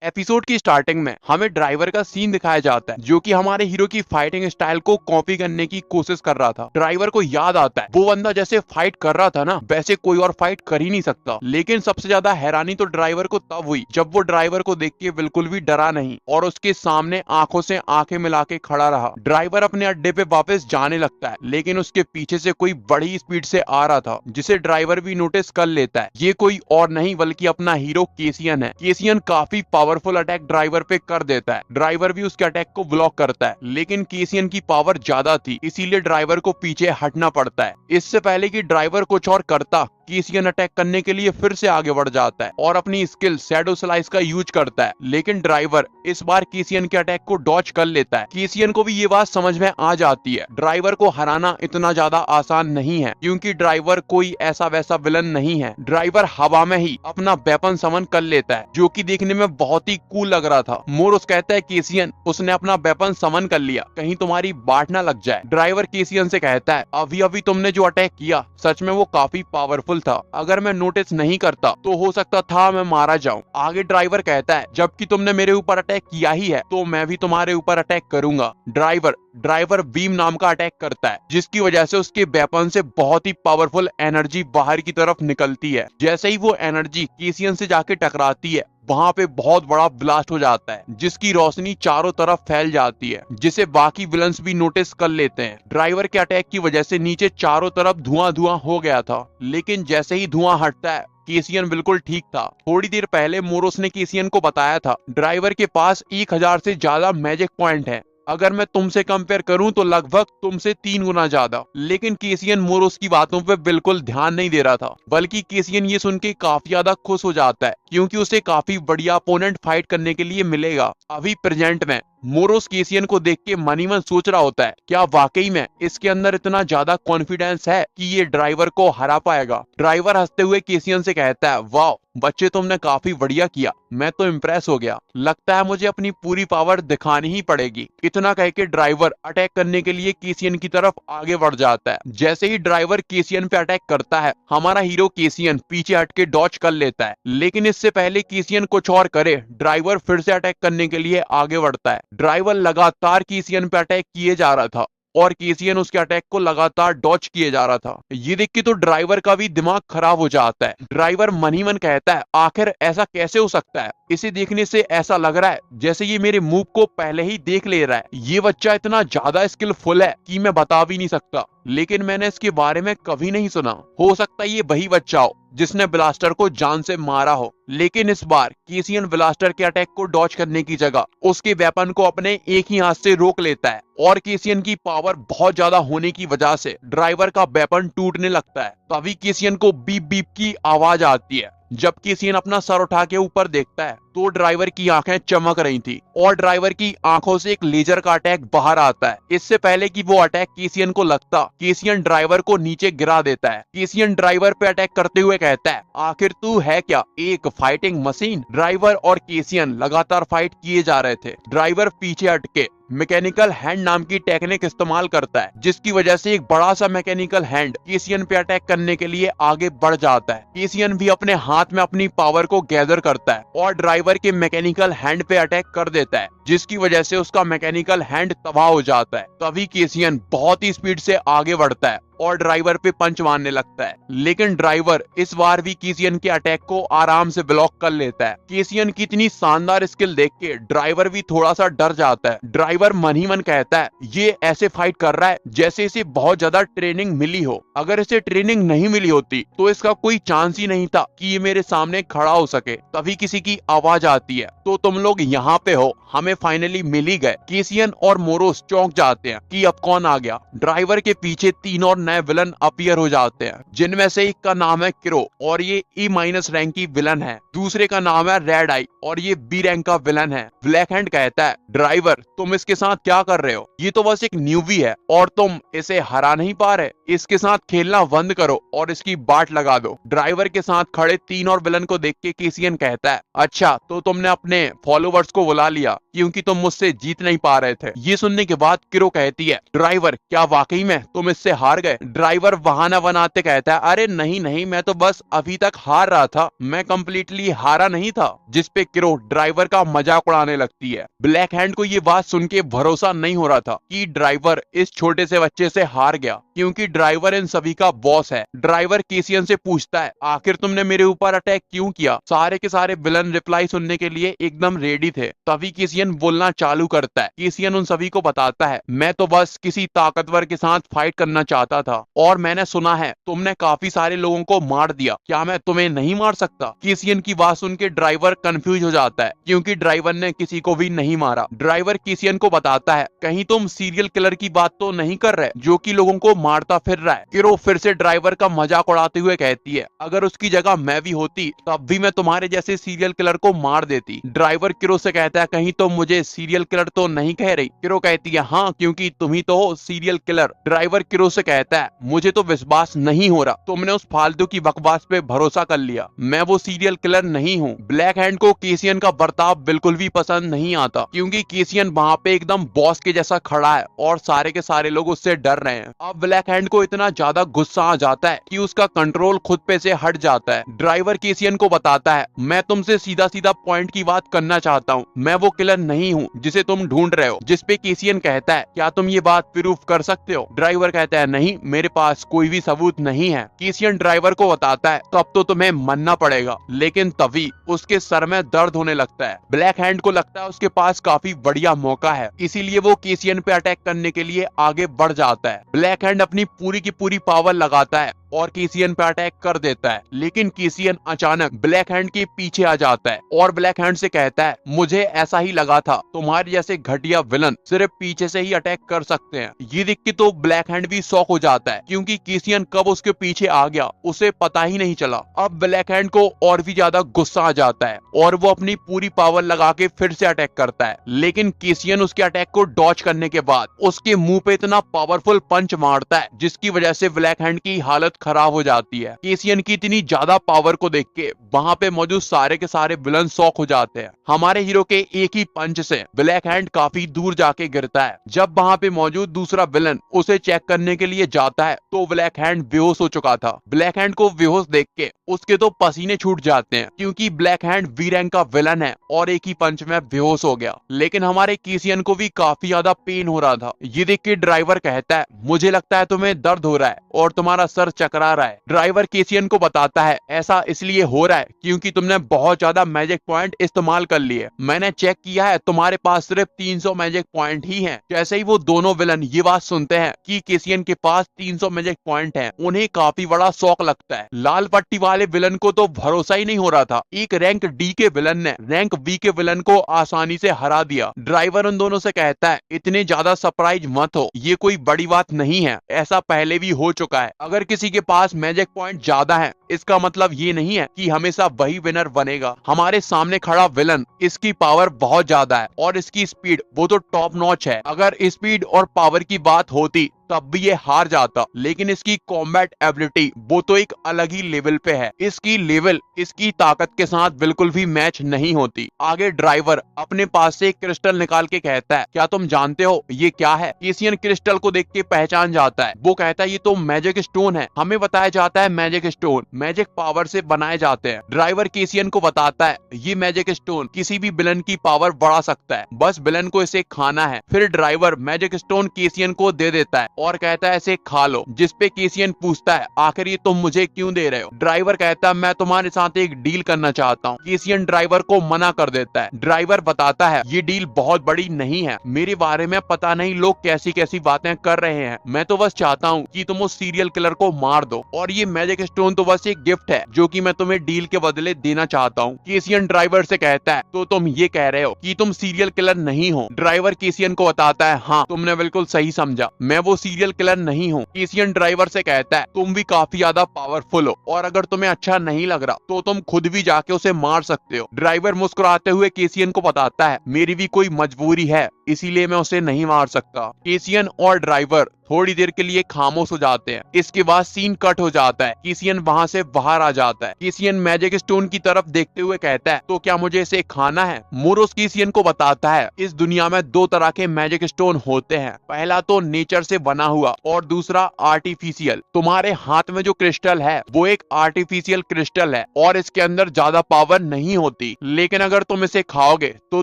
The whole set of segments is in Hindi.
एपिसोड की स्टार्टिंग में हमें ड्राइवर का सीन दिखाया जाता है जो कि हमारे हीरो की फाइटिंग स्टाइल को कॉपी करने की कोशिश कर रहा था। ड्राइवर को याद आता है वो बंदा जैसे फाइट कर रहा था ना वैसे कोई और फाइट कर ही नहीं सकता। लेकिन सबसे ज्यादा हैरानी तो ड्राइवर को तब हुई जब वो ड्राइवर को देख के बिल्कुल भी डरा नहीं और उसके सामने आंखों से आंखें मिला के खड़ा रहा। ड्राइवर अपने अड्डे पे वापस जाने लगता है लेकिन उसके पीछे से कोई बड़ी स्पीड से आ रहा था जिसे ड्राइवर भी नोटिस कर लेता है। ये कोई और नहीं बल्कि अपना हीरो केसियन है। केसियन काफी पावरफुल अटैक ड्राइवर पे कर देता है। ड्राइवर भी उसके अटैक को ब्लॉक करता है लेकिन केसियन की पावर ज्यादा थी इसीलिए ड्राइवर को पीछे हटना पड़ता है। इससे पहले कि ड्राइवर कुछ और करता केसियन अटैक करने के लिए फिर से आगे बढ़ जाता है और अपनी स्किल शैडो स्लाइस का यूज करता है। लेकिन ड्राइवर इस बार केसियन के अटैक को डॉच कर लेता है। केसियन को भी ये बात समझ में आ जाती है ड्राइवर को हराना इतना ज्यादा आसान नहीं है क्योंकि ड्राइवर कोई ऐसा वैसा विलन नहीं है। ड्राइवर हवा में ही अपना वेपन समन कर लेता है जो कि देखने में बहुत ही कूल लग रहा था। मोरोस कहता है केसियन उसने अपना वेपन समन कर लिया कहीं तुम्हारी बाट ना लग जाए। ड्राइवर केसियन से कहता है अभी अभी तुमने जो अटैक किया सच में वो काफी पावरफुल था। अगर मैं नोटिस नहीं करता तो हो सकता था मैं मारा जाऊं। आगे ड्राइवर कहता है जबकि तुमने मेरे ऊपर अटैक किया ही है तो मैं भी तुम्हारे ऊपर अटैक करूंगा। ड्राइवर बीम नाम का अटैक करता है जिसकी वजह से उसके वेपन से बहुत ही पावरफुल एनर्जी बाहर की तरफ निकलती है। जैसे ही वो एनर्जी केसियन से जाके टकराती है वहां पे बहुत बड़ा ब्लास्ट हो जाता है जिसकी रोशनी चारों तरफ फैल जाती है जिसे बाकी विलन्स भी नोटिस कर लेते हैं। ड्राइवर के अटैक की वजह से नीचे चारों तरफ धुआं धुआं हो गया था लेकिन जैसे ही धुआं हटता है केसियन बिल्कुल ठीक था। थोड़ी देर पहले मोरोस ने केसियन को बताया था ड्राइवर के पास 1000 से ज्यादा मैजिक पॉइंट है। अगर मैं तुमसे कंपेयर करूं तो लगभग तुमसे 3 गुना ज्यादा। लेकिन केसियन मोरोस की बातों पे बिल्कुल ध्यान नहीं दे रहा था बल्कि केसियन ये सुन के काफी ज्यादा खुश हो जाता है क्योंकि उसे काफी बढ़िया अपोनेंट फाइट करने के लिए मिलेगा। अभी प्रेजेंट में मोरोस केसियन को देख के मन ही मन सोच रहा होता है क्या वाकई में इसके अंदर इतना ज्यादा कॉन्फिडेंस है कि ये ड्राइवर को हरा पाएगा। ड्राइवर हंसते हुए केसियन से कहता है वाह बच्चे तुमने काफी बढ़िया किया, मैं तो इम्प्रेस हो गया। लगता है मुझे अपनी पूरी पावर दिखानी ही पड़ेगी। इतना कह के ड्राइवर अटैक करने के लिए केसियन की तरफ आगे बढ़ जाता है। जैसे ही ड्राइवर केसियन पे अटैक करता है हमारा हीरो केसियन पीछे हट के डॉच कर लेता है लेकिन इससे पहले केसियन कुछ और करे ड्राइवर फिर से अटैक करने के लिए आगे बढ़ता है। ड्राइवर लगातार केसियन पे अटैक किए जा रहा था और केसियन उसके अटैक को लगातार डॉच किए जा रहा था। ये देख के तो ड्राइवर का भी दिमाग खराब हो जाता है। ड्राइवर मन ही मन कहता है आखिर ऐसा कैसे हो सकता है। इसे देखने से ऐसा लग रहा है जैसे ये मेरे मूव को पहले ही देख ले रहा है। ये बच्चा इतना ज्यादा स्किलफुल है कि मैं बता भी नहीं सकता लेकिन मैंने इसके बारे में कभी नहीं सुना। हो सकता है ये वही बच्चा हो जिसने ब्लास्टर को जान से मारा हो। लेकिन इस बार केसियन ब्लास्टर के अटैक को डॉच करने की जगह उसके वेपन को अपने एक ही हाथ से रोक लेता है और केसियन की पावर बहुत ज्यादा होने की वजह से ड्राइवर का वेपन टूटने लगता है। तभी केसियन को बीप बीप की आवाज आती है। जब केसियन अपना सर उठा के ऊपर देखता है तो ड्राइवर की आंखें चमक रही थी और ड्राइवर की आंखों से एक लेजर का अटैक बाहर आता है। इससे पहले कि वो अटैक केसियन को लगता केसियन ड्राइवर को नीचे गिरा देता है। केसियन ड्राइवर पे अटैक करते हुए कहता है आखिर तू है क्या, एक फाइटिंग मशीन। ड्राइवर और केसियन लगातार फाइट किए जा रहे थे। ड्राइवर पीछे हटके मैकेनिकल हैंड नाम की टेक्निक इस्तेमाल करता है जिसकी वजह से एक बड़ा सा मैकेनिकल हैंड केसियन पे अटैक करने के लिए आगे बढ़ जाता है। केसियन भी अपने हाथ में अपनी पावर को गैदर करता है और ड्राइवर के मैकेनिकल हैंड पे अटैक कर देता है जिसकी वजह से उसका मैकेनिकल हैंड तबाह हो जाता है। तभी केसियन बहुत ही स्पीड से आगे बढ़ता है और ड्राइवर पे पंच मारने लगता है लेकिन ड्राइवर इस बार भी केसियन के अटैक को आराम से ब्लॉक कर लेता है। केसियन की इतनी शानदार स्किल देख के ड्राइवर भी थोड़ा सा डर जाता है। ड्राइवर मन ही मन कहता है ये ऐसे फाइट कर रहा है जैसे इसे बहुत ज्यादा ट्रेनिंग मिली हो। अगर इसे ट्रेनिंग नहीं मिली होती तो इसका कोई चांस ही नहीं था कि ये मेरे सामने खड़ा हो सके। तभी किसी की आवाज आती है तो तुम लोग यहाँ पे हो, हमें फाइनली मिल ही गए। केसियन और मोरोस चौंक जाते हैं कि अब कौन आ गया। ड्राइवर के पीछे 3 और नए विलन अपीयर हो जाते हैं जिनमें से एक का नाम है किरो और ये E- रैंक की विलन है। दूसरे का नाम है रेड आई और ये B रैंक का विलन है। ब्लैक हैंड कहता है ड्राइवर तुम इसके साथ क्या कर रहे हो, ये तो बस एक न्यूबी है और तुम इसे हरा नहीं पा रहे। इसके साथ खेलना बंद करो और इसकी बाट लगा दो। ड्राइवर के साथ खड़े 3 और विलन को देख के केसियन कहता है अच्छा तो तुमने अपने फॉलोवर्स को बुला लिया क्योंकि तुम मुझसे जीत नहीं पा रहे थे। ये सुनने के बाद किरो कहती है ड्राइवर क्या वाकई में तुम इससे हार गए। ड्राइवर बहाना बनाते कहता है, अरे नहीं नहीं, मैं तो बस अभी तक हार रहा था, मैं कंप्लीटली हारा नहीं था। जिसपे किरो ड्राइवर का मजाक उड़ाने लगती है। ब्लैक हैंड को ये बात सुन के भरोसा नहीं हो रहा था कि ड्राइवर इस छोटे से बच्चे से हार गया, क्योंकि ड्राइवर इन सभी का बॉस है। ड्राइवर केसियन से पूछता है, आखिर तुमने मेरे ऊपर अटैक क्यों किया? सारे के सारे विलन रिप्लाई सुनने के लिए एकदम रेडी थे। तभी केसियन बोलना चालू करता है। केसियन उन सभी को बताता है, मैं तो बस किसी ताकतवर के साथ फाइट करना चाहता था, और मैंने सुना है तुमने काफी सारे लोगों को मार दिया, क्या मैं तुम्हें नहीं मार सकता? केसियन की बात सुन के ड्राइवर कंफ्यूज हो जाता है, क्योंकि ड्राइवर ने किसी को भी नहीं मारा। ड्राइवर केसियन को बताता है, कहीं तुम सीरियल किलर की बात तो नहीं कर रहे जो कि लोगों को मारता फिर रहा है? किरो फिर से ड्राइवर का मजाक उड़ाते हुए कहती है, अगर उसकी जगह मैं भी होती तब भी मैं तुम्हारे जैसे सीरियल किलर को मार देती। ड्राइवर किरो से कहता है, कहीं तुम मुझे सीरियल किलर तो नहीं कह रही? किरो कहती है, हाँ, क्योंकि तुम ही तो हो सीरियल किलर। ड्राइवर किरो से कहता है, मुझे तो विश्वास नहीं हो रहा, तुमने उस फालतू की बकवास पे भरोसा कर लिया, मैं वो सीरियल किलर नहीं हूँ। ब्लैक हैंड को केसियन का बर्ताव बिल्कुल भी पसंद नहीं आता, क्योंकि केसियन वहाँ पे एकदम बॉस के जैसा खड़ा है और सारे के सारे लोग उससे डर रहे हैं। अब ब्लैक हैंड को इतना ज्यादा गुस्सा आ जाता है कि उसका कंट्रोल खुद पे से हट जाता है। ड्राइवर केसियन को बताता है, मैं तुमसे सीधा सीधा पॉइंट की बात करना चाहता हूँ, मैं वो किलर नहीं हूँ जिसे तुम ढूंढ रहे हो। जिसपे केसियन कहता है, क्या तुम ये बात प्रूफ कर सकते हो? ड्राइवर कहता है, नहीं, मेरे पास कोई भी सबूत नहीं है। केसियन ड्राइवर को बताता है, तब तो तुम्हें मानना पड़ेगा। लेकिन तभी उसके सर में दर्द होने लगता है। ब्लैक हैंड को लगता है उसके पास काफी बढ़िया मौका है, इसीलिए वो केसियन पे अटैक करने के लिए आगे बढ़ जाता है। ब्लैक हैंड अपनी पूरी की पूरी पावर लगाता है और केसियन पे अटैक कर देता है, लेकिन केसियन अचानक ब्लैक हैंड के पीछे आ जाता है और ब्लैक हैंड से कहता है, मुझे ऐसा ही लगा था, तुम्हारे जैसे घटिया विलन सिर्फ पीछे से ही अटैक कर सकते हैं। ये देख के तो ब्लैक हैंड भी शॉक हो जाता है, क्योंकि केसियन कब उसके पीछे आ गया उसे पता ही नहीं चला। अब ब्लैक हैंड को और भी ज्यादा गुस्सा आ जाता है और वो अपनी पूरी पावर लगा के फिर से अटैक करता है, लेकिन केसियन उसके अटैक को डॉच करने के बाद उसके मुंह पे इतना पावरफुल पंच मारता है जिसकी वजह से ब्लैक हैंड की हालत खराब हो जाती है। केसियन की इतनी ज्यादा पावर को देख के वहाँ पे मौजूद सारे के सारे विलन शॉक हो जाते हैं। हमारे हीरो के एक ही पंच से ब्लैक हैंड काफी दूर जाके गिरता है। जब वहाँ पे मौजूद दूसरा विलन उसे चेक करने के लिए जाता है तो ब्लैक हैंड बेहोश हो चुका था। ब्लैक हैंड को बेहोश देख के उसके तो पसीने छूट जाते हैं, क्योंकि ब्लैक हैंड बी रैंक का विलन है और एक ही पंच में बेहोश हो गया। लेकिन हमारे केसियन को भी काफी ज्यादा पेन हो रहा था। ये देख के ड्राइवर कहता है, मुझे लगता है तुम्हें दर्द हो रहा है और तुम्हारा सर चकरा रहा है। ड्राइवर केसियन को बताता है, ऐसा इसलिए हो रहा है क्योंकि तुमने बहुत ज्यादा मैजिक पॉइंट इस्तेमाल कर लिए। मैंने चेक किया है, तुम्हारे पास सिर्फ 300 मैजिक पॉइंट ही हैं। जैसे ही वो दोनों विलन ये बात सुनते हैं कि केसियन के पास 300 मैजिक पॉइंट हैं, उन्हें काफी बड़ा शौक लगता है। लाल पट्टी वाले विलन को तो भरोसा ही नहीं हो रहा था, एक रैंक डी के विलन ने रैंक बी के विलन को आसानी से हरा दिया। ड्राइवर उन दोनों से कहता है, इतने ज्यादा सरप्राइज मत हो, ये कोई बड़ी बात नहीं है, ऐसा पहले भी हो चुका है। अगर किसी के पास मैजिक पॉइंट ज्यादा है इसका मतलब ये नहीं है कि हमेशा वही विनर बनेगा। हमारे सामने खड़ा विलन, इसकी पावर बहुत ज्यादा है और इसकी स्पीड वो तो टॉप नॉच है। अगर स्पीड और पावर की बात होती तब भी ये हार जाता, लेकिन इसकी कॉम्बैट एबिलिटी वो तो एक अलग ही लेवल पे है। इसकी लेवल इसकी ताकत के साथ बिल्कुल भी मैच नहीं होती। आगे ड्राइवर अपने पास से एक क्रिस्टल निकाल के कहता है, क्या तुम जानते हो ये क्या है? केसियन क्रिस्टल को देख के पहचान जाता है। वो कहता है, ये तो मैजिक स्टोन है। हमें बताया जाता है मैजिक स्टोन मैजिक पावर से बनाए जाते हैं। ड्राइवर केसियन को बताता है, ये मैजिक स्टोन किसी भी विलन की पावर बढ़ा सकता है, बस विलन को इसे खाना है। फिर ड्राइवर मैजिक स्टोन केसियन को दे देता है और कहता है, इसे खा लो। जिसपे केसियन पूछता है, आखिर ये तुम मुझे क्यों दे रहे हो? ड्राइवर कहता है, मैं तुम्हारे साथ एक डील करना चाहता हूँ। केसियन ड्राइवर को मना कर देता है। ड्राइवर बताता है, ये डील बहुत बड़ी नहीं है, मेरे बारे में पता नहीं लोग कैसी कैसी बातें कर रहे हैं, मैं तो बस चाहता हूँ कि तुम उस सीरियल किलर को मार दो, और ये मैजिक स्टोन तो बस एक गिफ्ट है जो कि मैं तुम्हें डील के बदले देना चाहता हूँ। केसियन ड्राइवर से कहता है, तो तुम ये कह रहे हो कि तुम सीरियल किलर नहीं हो? ड्राइवर केसियन को बताता है, हाँ, तुमने बिल्कुल सही समझा, मैं वो सीरियल किलर नहीं हूँ। केसियन ड्राइवर से कहता है, तुम भी काफी ज्यादा पावरफुल हो और अगर तुम्हें अच्छा नहीं लग रहा तो तुम खुद भी जाके उसे मार सकते हो। ड्राइवर मुस्कुराते हुए केसियन को बताता है, मेरी भी कोई मजबूरी है, इसीलिए मैं उसे नहीं मार सकता। केसियन और ड्राइवर थोड़ी देर के लिए खामोश हो जाते हैं। इसके बाद सीन कट हो जाता है। किसियन वहां से बाहर आ जाता है। किसियन मैजिक स्टोन की तरफ देखते हुए कहता है, तो क्या मुझे इसे खाना है? मोरोस किसियन को बताता है, इस दुनिया में दो तरह के मैजिक स्टोन होते हैं, पहला तो नेचर से बना हुआ और दूसरा आर्टिफिशियल। तुम्हारे हाथ में जो क्रिस्टल है वो एक आर्टिफिशियल क्रिस्टल है और इसके अंदर ज्यादा पावर नहीं होती, लेकिन अगर तुम इसे खाओगे तो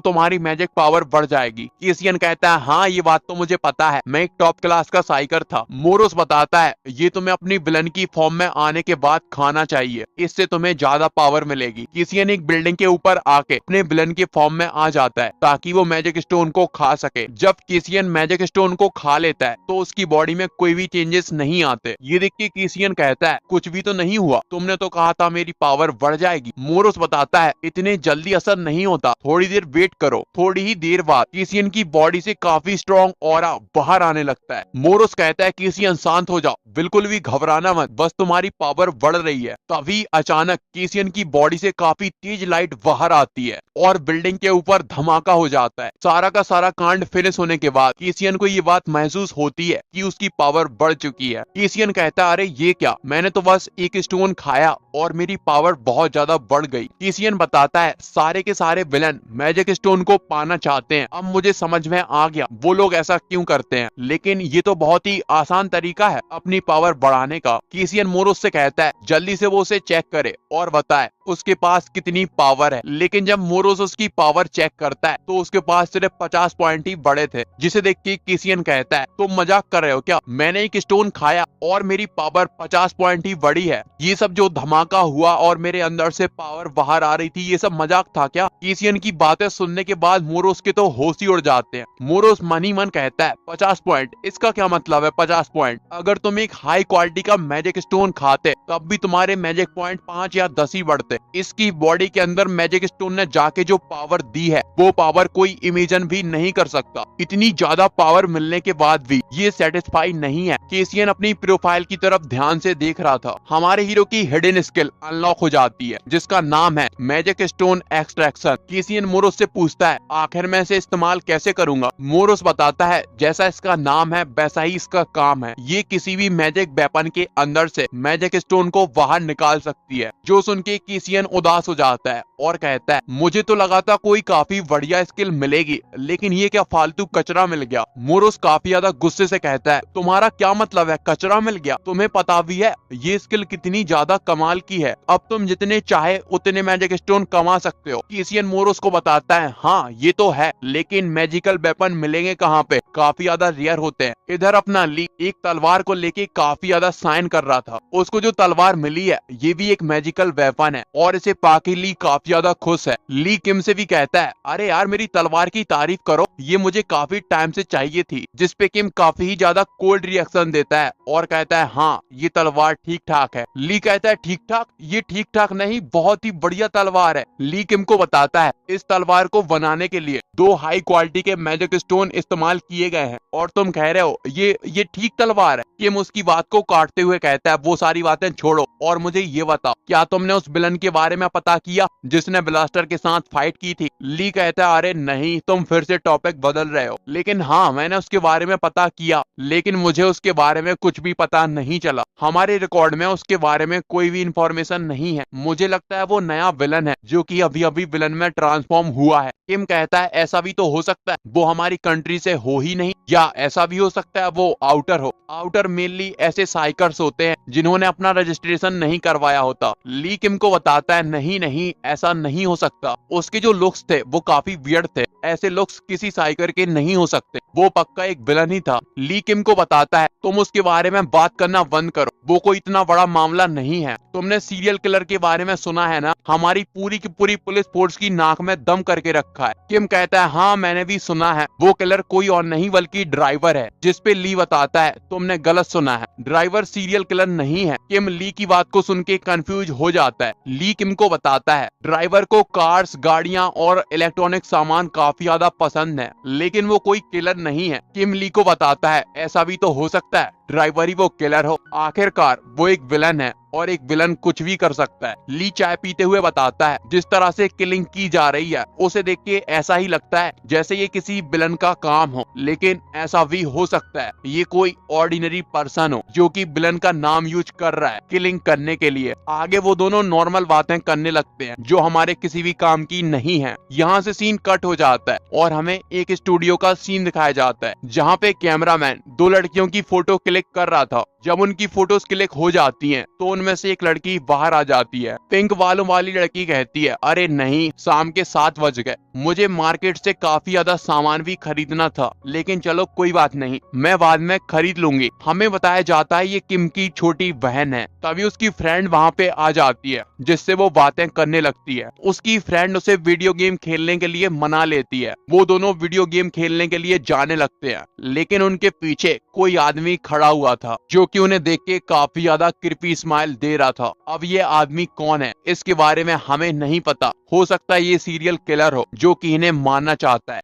तुम्हारी मैजिक पावर बढ़ जाएगी। किसियन कहता है, हाँ ये बात तो मुझे पता है, मैं एक टॉप क्लास का साइकर था। मोरोस बताता है, ये तुम्हें अपनी विलन की फॉर्म में आने के बाद खाना चाहिए, इससे तुम्हें ज्यादा पावर मिलेगी। किसियन एक बिल्डिंग के ऊपर आके अपने विलन के फॉर्म में आ जाता है ताकि वो मैजिक स्टोन को खा सके। जब किसियन मैजिक स्टोन को खा लेता है तो उसकी बॉडी में कोई भी चेंजेस नहीं आते। ये देख के किसियन कहता है, कुछ भी तो नहीं हुआ, तुमने तो कहा था मेरी पावर बढ़ जाएगी। मोरोस बताता है, इतने जल्दी असर नहीं होता, थोड़ी देर वेट करो। थोड़ी ही देर बाद किसियन की बॉडी से काफी स्ट्रॉन्ग ऑरा बाहर आने लगता है। मोरोस कहता है, किसियन शांत हो जाओ, बिल्कुल भी घबराना मत, बस तुम्हारी पावर बढ़ रही है। तभी अचानक किसियन की बॉडी से काफी तेज लाइट बाहर आती है और बिल्डिंग के ऊपर धमाका हो जाता है। सारा का सारा कांड फिनिश होने के बाद किसियन को ये बात महसूस होती है कि उसकी पावर बढ़ चुकी है। किसियन कहता है, अरे ये क्या, मैंने तो बस एक स्टोन खाया और मेरी पावर बहुत ज्यादा बढ़ गई। किसियन बताता है, सारे के सारे विलन मैजिक स्टोन को पाना चाहते हैं। अब मुझे समझ में आ गया वो लोग ऐसा क्यों करते हैं, लेकिन ये तो बहुत ही आसान तरीका है अपनी पावर बढ़ाने का। किसियन मोरोस से कहता है, जल्दी से वो उसे चेक करे और बताए उसके पास कितनी पावर है। लेकिन जब मोरोस उसकी पावर चेक करता है तो उसके पास सिर्फ 50 पॉइंट ही बड़े थे, जिसे देख के किसियन कहता है, तुम मजाक कर रहे हो क्या, मैंने एक स्टोन खाया और मेरी पावर 50 पॉइंट ही बड़ी है। ये सब जो धमाका हुआ और मेरे अंदर से पावर बाहर आ रही थी, ये सब मजाक था क्या? किसियन की बातें सुनने के बाद मोरोस के तो होश ही उड़ जाते हैं। मोरोस मन ही मन कहता है, 50 पॉइंट, इसका क्या मतलब है 50 पॉइंट? अगर तुम एक हाई क्वालिटी का मैजिक स्टोन खाते तब भी तुम्हारे मैजिक पॉइंट 5 या 10 ही बढ़ते। इसकी बॉडी के अंदर मैजिक स्टोन ने जाके जो पावर दी है वो पावर कोई इमेजिन भी नहीं कर सकता। इतनी ज्यादा पावर मिलने के बाद भी ये सेटिस्फाई नहीं है। किसियन अपनी प्रोफाइल की तरफ ध्यान से देख रहा था। हमारे हीरो की हिडन स्किल अनलॉक हो जाती है जिसका नाम है मैजिक स्टोन एक्सट्रैक्शन। किसियन मोरोस से पूछता है, आखिर मैं इसे इस्तेमाल कैसे करूंगा? मोरोस बताता है, जैसा इसका नाम है वैसा ही इसका काम है। ये किसी भी मैजिक वेपन के अंदर से मैजिक स्टोन को बाहर निकाल सकती है। जो सुन के किसियन उदास हो जाता है और कहता है, मुझे तो लगा था कोई काफी बढ़िया स्किल मिलेगी, लेकिन ये क्या फालतू कचरा मिल गया। मोरोस काफी ज्यादा गुस्से से कहता है, तुम्हारा क्या मतलब है कचरा मिल गया? तुम्हें पता भी है ये स्किल कितनी ज्यादा कमाल की है, अब तुम जितने चाहे उतने मैजिक स्टोन कमा सकते हो। किसियन मोरोस को बताता है, हाँ ये तो है, लेकिन मैजिकल वेपन मिलेंगे कहाँ पे, काफी ज्यादा रेयर होते हैं। इधर अपना ली एक तलवार को लेके काफी ज्यादा साइन कर रहा था। उसको जो तलवार मिली है ये भी एक मैजिकल वेपन है और इसे पाके ली काफी ज्यादा खुश है। ली किम से भी कहता है, अरे यार मेरी तलवार की तारीफ करो, ये मुझे काफी टाइम से चाहिए थी। जिसपे किम काफी ही ज्यादा कोल्ड रिएक्शन देता है और कहता है, हाँ ये तलवार ठीक ठाक है। ली कहता है, ठीक ठाक? ये ठीक ठाक नहीं, बहुत ही बढ़िया तलवार है। ली किम को बताता है, इस तलवार को बनाने के लिए 2 हाई क्वालिटी के मैजिक स्टोन इस्तेमाल किए गए हैं और तुम कह रहे हो ये ठीक तलवार है। किम उसकी बात को काटते हुए कहता है, वो सारी बातें छोड़ो और मुझे ये बताओ, क्या तुमने उस विलन के बारे में पता किया जिसने ब्लास्टर के साथ फाइट की थी? ली कहता है, अरे नहीं, तुम फिर से टॉपिक बदल रहे हो। लेकिन हाँ मैंने उसके बारे में पता किया, लेकिन मुझे उसके बारे में कुछ भी पता नहीं चला। हमारे रिकॉर्ड में उसके बारे में कोई भी इंफॉर्मेशन नहीं है। मुझे लगता है वो नया विलन है जो कि अभी अभी विलन में ट्रांसफॉर्म हुआ है। किम कहता है, ऐसा भी तो हो सकता है वो हमारी कंट्री से हो ही नहीं, या ऐसा भी हो सकता है वो आउटर हो। आउटर मेनली ऐसे साइकर्स होते हैं जिन्होंने अपना रजिस्ट्रेशन नहीं करवाया होता। ली किम को बताता है, नहीं नहीं ऐसा नहीं हो सकता, उसके जो लुक्स थे वो काफी वियर्ड थे, ऐसे लुक्स किसी साइकर के नहीं हो सकते, वो पक्का एक विलन ही था। ली किम को बताता है, तुम उसके बारे में बात करना बंद करो, वो कोई इतना बड़ा मामला नहीं है। तुमने सीरियल किलर के बारे में सुना है ना, हमारी पूरी की पूरी पुलिस फोर्स की नाक में दम करके रखा है। किम कहता है, हाँ मैंने भी सुना है, वो किलर कोई और नहीं बल्कि ड्राइवर है। जिसपे ली बताता है, तुमने गलत सुना है, ड्राइवर सीरियल किलर नहीं है। किम ली की बात को सुन के कंफ्यूज हो जाता है। ली किम को बताता है, ड्राइवर को कार्स, गाड़ियां और इलेक्ट्रॉनिक सामान काफी ज्यादा पसंद है, लेकिन वो कोई किलर नहीं है। किम ली को बताता है, ऐसा भी तो हो सकता है ड्राइवर ही वो किलर हो। आखिरकार वो एक विलन है और एक विलन कुछ भी कर सकता है। ली चाय पीते हुए बताता है जिस तरह से किलिंग की जा रही है उसे देख के ऐसा ही लगता है जैसे ये किसी विलन का काम हो, लेकिन ऐसा भी हो सकता है ये कोई ऑर्डिनरी पर्सन हो जो कि विलन का नाम यूज कर रहा है किलिंग करने के लिए। आगे वो दोनों नॉर्मल बातें करने लगते हैं जो हमारे किसी भी काम की नहीं है। यहाँ से सीन कट हो जाता है और हमें एक स्टूडियो का सीन दिखाया जाता है जहाँ पे कैमरामैन दो लड़कियों की फोटो क्लिक कर रहा था। जब उनकी फोटोज क्लिक हो जाती हैं तो उनमें से एक लड़की बाहर आ जाती है। पिंक बालों वाली लड़की कहती है, अरे नहीं, शाम के 7 बज गए, मुझे मार्केट से काफी ज्यादा सामान भी खरीदना था, लेकिन चलो कोई बात नहीं, मैं बाद में खरीद लूंगी। हमें बताया जाता है ये किम की छोटी बहन है। तभी उसकी फ्रेंड वहाँ पे आ जाती है जिससे वो बातें करने लगती है। उसकी फ्रेंड उसे वीडियो गेम खेलने के लिए मना लेती है। वो दोनों वीडियो गेम खेलने के लिए जाने लगते हैं, लेकिन उनके पीछे कोई आदमी खड़ा हुआ था जो कि उन्हें देख के काफी ज्यादा क्रिपी स्माइल दे रहा था। अब ये आदमी कौन है इसके बारे में हमें नहीं पता, हो सकता है ये सीरियल किलर हो जो कि इन्हें मारना चाहता है।